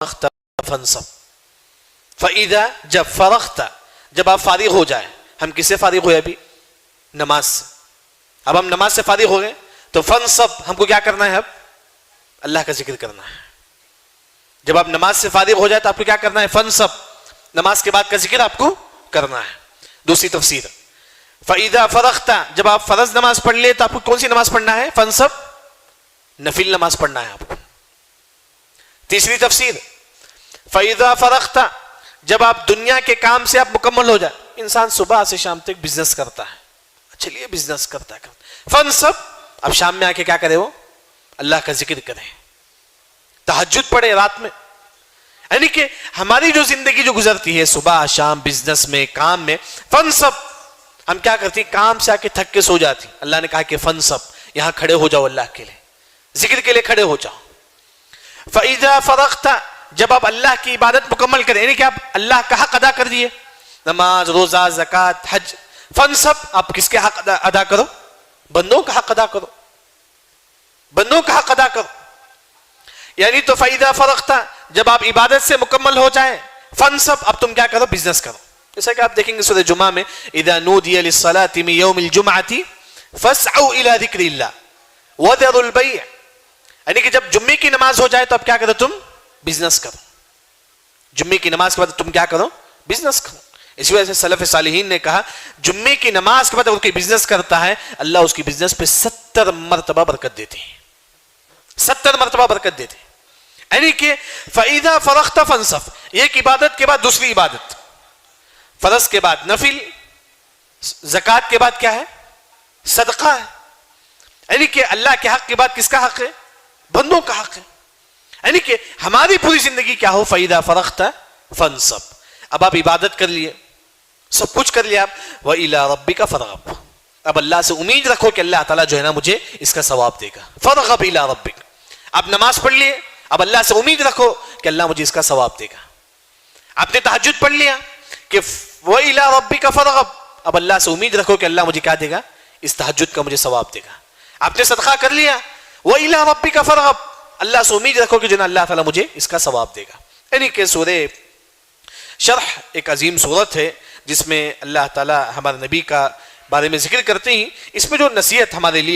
فانصب فَإِذَا جب فرغت جب آپ فارغ ہو جائیں. ہم کس سے فارغ ہوئے ابھی؟ نماز سے. اب ہم نماز سے فارغ ہو گئے تو فانصب ہم کو کیا کرنا ہے؟ اب اللہ کا ذکر کرنا ہے. جب آپ نماز سے فارغ ہو جائے تو آپ کو کیا کرنا ہے؟ فانصب نماز کے بعد کا ذکر آپ کو کرنا ہے. دوسری تفسیر فَإِذَا فَرَغْتَ جب آپ فرض نماز پڑھ لے تو آپ کو کون سی نماز پڑھنا ہے؟ فانصب نفل نماز پڑھنا ہے آپ کو. تیسری تفسیر فَإِذَا فَرَغْتَ جب آپ دنیا کے کام سے آپ مکمل ہو جائے. انسان صبح سے شام تک بزنس کرتا ہے, چلیے بزنس کرتا ہے, فانصب اب شام میں آ کے کیا کرے؟ وہ اللہ کا ذکر کرے, تہجد پڑھے رات میں. یعنی کہ ہماری جو زندگی جو گزرتی ہے صبح شام بزنس میں کام میں, فانصب ہم کیا کرتی ہیں؟ کام سے آ کے تھک کے سو جاتی. اللہ نے کہا کہ فانصب یہاں کھڑے ہو جاؤ, اللہ کے لیے ذکر کے لیے کھڑے ہو جاؤ. فَإِذَا فَرَغْتَ جب آپ اللہ کی عبادت مکمل کریں, یعنی کہ آپ اللہ کا حق ادا کر دیے, نماز روزہ زکوٰۃ حج, فانصب آپ کس کے حق ادا کرو؟ بندوں کا حق ادا کرو, بندوں کا حق ادا کرو. یعنی تو فَإِذَا فَرَغْتَ جب آپ عبادت سے مکمل ہو جائیں, فانصب اب تم کیا کرو؟ بزنس کرو. جیسا کہ آپ دیکھیں گے سورہ جمعہ میں اذا نودی للصلاة من یوم الجمعة فاسعوا الى ذکر اللہ وذروا البیع, یعنی کہ جب جمعے کی نماز ہو جائے تو اب کیا کرو؟ تم بزنس کرو. جمعے کی نماز کے بعد تم کیا کرو؟ بزنس کرو. اسی وجہ سے سلف صالحین نے کہا جمعے کی نماز کے بعد اگر کوئی بزنس کرتا ہے اللہ اس کی بزنس پہ 70 مرتبہ برکت دیتے ہیں, 70 مرتبہ برکت دیتے ہیں. یعنی کہ فَإِذَا فَرَغْتَ فَانصَبْ ایک عبادت کے بعد دوسری عبادت, فرض کے بعد نفل, زکوٰۃ کے بعد کیا ہے؟ صدقہ ہے. یعنی کہ اللہ کے حق کے بعد کس کا حق ہے؟ بندوں کا حق ہے. یعنی کہ ہماری پوری زندگی کیا ہو؟ فَإِذَا فَرَغْتَ فَانصَبْ. اب آپ عبادت کر لیے, سب کچھ کر لیا, آپ وَإِلَىٰ رَبِّكَ فَارْغَب اب اللہ سے امید رکھو کہ اللہ تعالیٰ جو ہے نا مجھے اس کا ثواب دے گا. فَارْغَب إِلَىٰ رَبِّكَ آپ نماز پڑھ لیے, اب اللہ سے امید رکھو کہ اللہ مجھے اس کا ثواب دے گا. آپ نے تہجد پڑھ لیا کہ وَإِلَىٰ رَبِّكَ فَارْغَب اب اللہ سے امید رکھو کہ اللہ مجھے کیا دے گا؟ اس تہجد کا مجھے ثواب دے گا. آپ نے صدقہ کر لیا, وَإِلَىٰ رَبِّكَ فَارْغَب اللہ سے امید رکھو کہ جو نا اللہ تعالیٰ مجھے اس کا ثواب دے گا. یعنی کہ سورہ شرح ایک عظیم سورت ہے جس میں اللہ تعالیٰ ہمارے نبی کا بارے میں ذکر کرتے ہیں. اس میں جو نصیحت ہمارے لیے